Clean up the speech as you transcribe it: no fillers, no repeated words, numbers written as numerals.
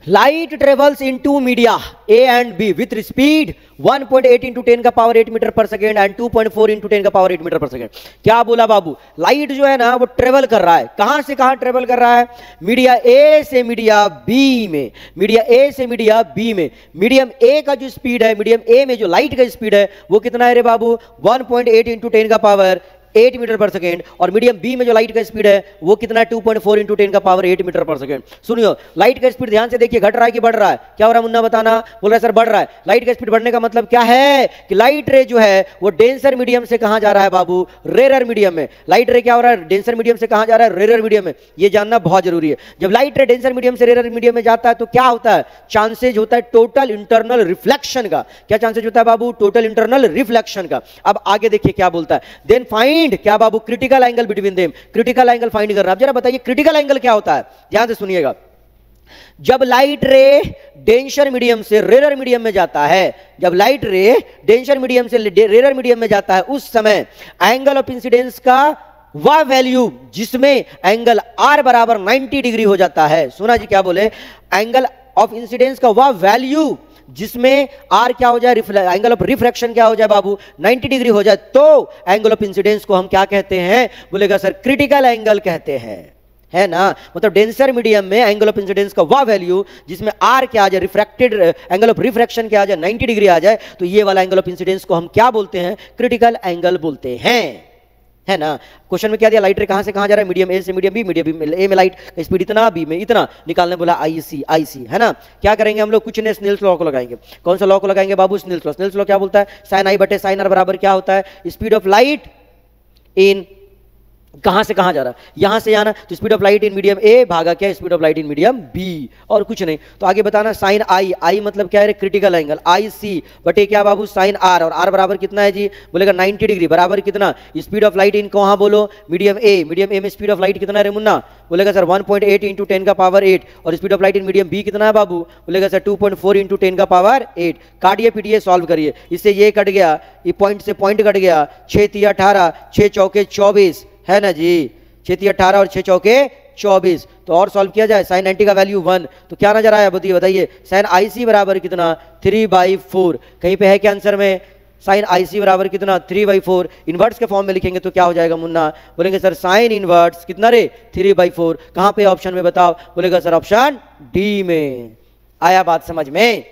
Light travels in two media A and B with speed 1.8 into 10 का power 8 metre per second and 2.4 into 10 का power 8 metre per second. क्या बोला बाबू? Light जो है ना वो ट्रेवल कर रहा है, कहां से कहां ट्रेवल कर रहा है? मीडिया ए से मीडिया बी में, मीडिया ए से मीडिया बी में। मीडियम ए का जो स्पीड है, मीडियम ए में जो लाइट का स्पीड है वो कितना है रे बाबू? 1.8 इंटू 10 का पावर 8 मीटर पर सेकेंड। और मीडियम बी में जो लाइट का स्पीड है वो कितना है? 2.4 इंटू 10 का पावर 8 मीटर पर सेकेंड। सुनियो, लाइट का स्पीड ध्यान से देखिए, घट रहा है कि बढ़ रहा है? क्या हो रहा है मुन्ना बताना? बोल रहा है सर बढ़ रहा है। लाइट का स्पीड बढ़ने का मतलब क्या है? कि लाइट रे जो है वो डेंसर मीडियम से कहां जा रहा है बाबू? रेरर मीडियम में। लाइट रे क्या हो रहा है? डेंसर मीडियम से कहां जा रहा है? रेरर मीडियम में। ये जानना बहुत जरूरी है। जब लाइट रे डेंसर मीडियम से रेरर मीडियम में जाता है तो क्या होता है? चांसेज होता है टोटल इंटरनल रिफ्लेक्शन का। क्या चांसेज होता है बाबू? टोटल इंटरनल रिफ्लेक्शन का। अब आगे देखिए क्या बोलता है, देन फाइंड क्या बाबू? Critical angle between them. Critical angle find करना। अब जरा बताइए क्रिटिकल एंगल क्या होता है? ध्यान से सुनिएगा। जब लाइट रे डेंसर मीडियम से रेरर मीडियम में जाता है, जब लाइट रे डेंसर मीडियम से रेरर मीडियम में जाता है, उस समय एंगल ऑफ इंसिडेंस का वह वैल्यू जिसमें एंगल आर बराबर 90 डिग्री हो जाता है। सुना जी क्या बोले? एंगल ऑफ इंसिडेंस का वह वैल्यू जिसमें आर क्या हो जाए? एंगल ऑफ रिफ्रैक्शन क्या हो जाए बाबू? 90 डिग्री हो जाए, तो एंगल ऑफ इंसिडेंस को हम क्या कहते हैं? बोलेगा सर क्रिटिकल एंगल कहते हैं, है ना। मतलब डेंसर मीडियम में एंगल ऑफ इंसिडेंस का वह वैल्यू जिसमें आर क्या आ जाए? रिफ्रैक्टेड एंगल ऑफ रिफ्रैक्शन क्या आ जाए? 90 डिग्री आ जाए, तो ये वाला एंगल ऑफ इंसिडेंस को हम क्या बोलते हैं? क्रिटिकल एंगल बोलते हैं, है ना। क्वेश्चन में क्या दिया? लाइट रे कहां से कहां जा रहा है? मीडियम ए से मीडियम बी, मीडियम बी ए में लाइट का स्पीड इतना, बी में इतना, निकालने बोला आईसी, आईसी, है ना। क्या करेंगे हम लोग? कुछ नहीं, स्नेल्स लॉ को लगाएंगे। कौन सा लॉ को लगाएंगे बाबू? Snell's law. स्नेल्स लॉ क्या बोलता है? साइन आई बटे साइन आर बराबर क्या होता है? स्पीड ऑफ लाइट इन, कहां से कहां जा रहा है? यहां से जाना, तो speed of light in medium A भागा क्या? Speed of light in medium B, और कुछ नहीं। तो आगे बताना साइन आई, आई मतलब क्या है? Critical angle. आई सी बटे क्या बाबू? साइन आर, और आर बराबर कितना है जी? बोलेगा 90 डिग्री बराबर कितना? स्पीड ऑफ लाइट इन कहां बोलो? मीडियम ए। मीडियम ए में स्पीड ऑफ लाइट कितना है मुन्ना? बोलेगा सर 1.8 इंटू 10 का पावर 8। और speed of light in medium B कितना है बाबू? बोलेगा सर 2.4 इंटू 10 का पावर 8। काटिए पीटिए सॉल्व करिए। इससे ये कट गया, ये पॉइंट से पॉइंट कट गया। 6 तिया 18, 6 चौके 24, है ना जी। 6 तिया 18 और 6 चौके 24। तो और सॉल्व किया जाए, साइन 90 का वैल्यू 1, तो क्या नजर आया बताइए? साइन आई सी बराबर कितना? 3/4। कहीं पे है क्या आंसर में? साइन आई सी बराबर कितना? 3/4। इनवर्ट्स के फॉर्म में लिखेंगे तो क्या हो जाएगा मुन्ना? बोलेंगे सर साइन इनवर्ट्स कितना रे? 3/4। कहां पे ऑप्शन में बताओ? बोलेगा सर ऑप्शन डी में। आया बात समझ में?